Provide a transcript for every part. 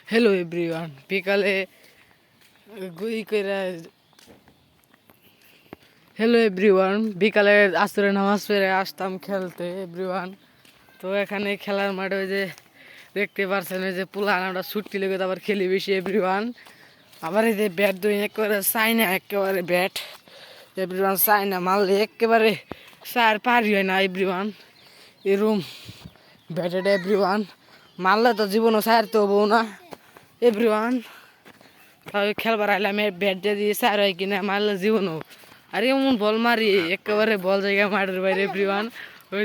Hello everyone, বিকালে hello everyone, বিকালে আসরে নামাজ পড়ে আসতাম খেলতে এভরিওয়ান। তো এখানে খেলার মাঠে ওই যে দেখতে পারছেন, ওই যে পুলা আমরা ছুট্টি লেগে আবার খেলি বেশি এভরিওয়ান। আবার এই যে ব্যাট দুই একেবারে চাইনা, একেবারে ব্যাট এভরিওয়ান চাইনা মারলে একেবারে চার পারি হয় না এভরিওয়ান। এরম ব্যাটেড এভরিওয়ান মারলে তো জীবনও ছাড়তে হবো না এভরিওয়ান। তাই খেলবার আইলে আমি ব্যাট দিয়ে সার হয় কিনা মারলে জীবনও। আর এমন বল মারি একেবারে বল জায়গা মাঠের বাইরে এভরিওয়ান। ওই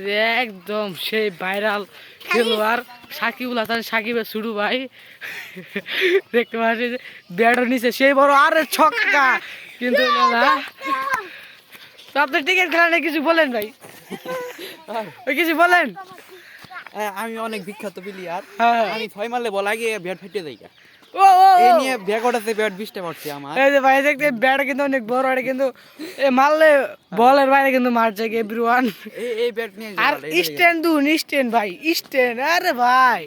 যে একদম সেই ভাইরাল খেলোয়াড় সাকিবুল হাসান, সাকিবের ছোটু ভাই দেখতে পাচ্ছি ব্যাটও নিচে সেই বড়, আরে ছক্কা কিন্তু না। তো আপনি টিকিট খেলা নিয়ে কিছু বলেন ভাই, ওই কিছু বলেন। আমি অনেক বিখ্যাত প্লেয়ার। হ্যাঁ। আমি 6 মারলে বল আগে ব্যাট ফেটে দেই। ও ও এই ও। নিয়ে ব্যাগটাতে ব্যাট 20টা মারছি আমার। এই যে ভাই দেখতে ব্যাট কিন্তু অনেক বড়, এটা কিন্তু মারলে বলের বাইরে কিন্তু মারছে এভরিওয়ান। এই ব্যাট নিয়ে আর স্ট্যান্ড স্ট্যান্ড ভাই স্ট্যান্ড, আরে ভাই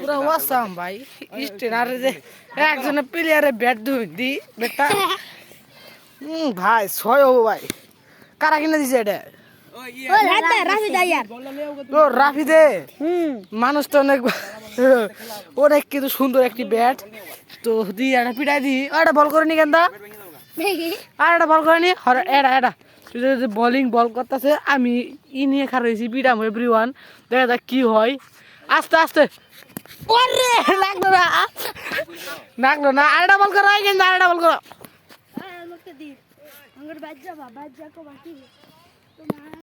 পুরো ওয়াসাম ভাই স্ট্যান্ড। আর যে একজনের প্লেয়ারে ব্যাট দি বেটা ভাই ছয় হবো ভাই। কারা কিনে দিছে এটা? ও রাফি দে। মানুষটা অনেক অনেক কিন্তু সুন্দর একটি ব্যাট। তো দি এটা পিটাই দি, এটা বল করে নি কেনটা, আর এটা বল করে নি এটা তুই যদি বলিং বল করতেছে, আমি ই নিয়ে খারাইছি পিটাম এভরিওয়ান। দেখা যাক কি হয়। আস্তে আস্তে ওরে লাগলো না, লাগলো না। আরেকটা বল করো কিন্তু, আরেকটা বল করো।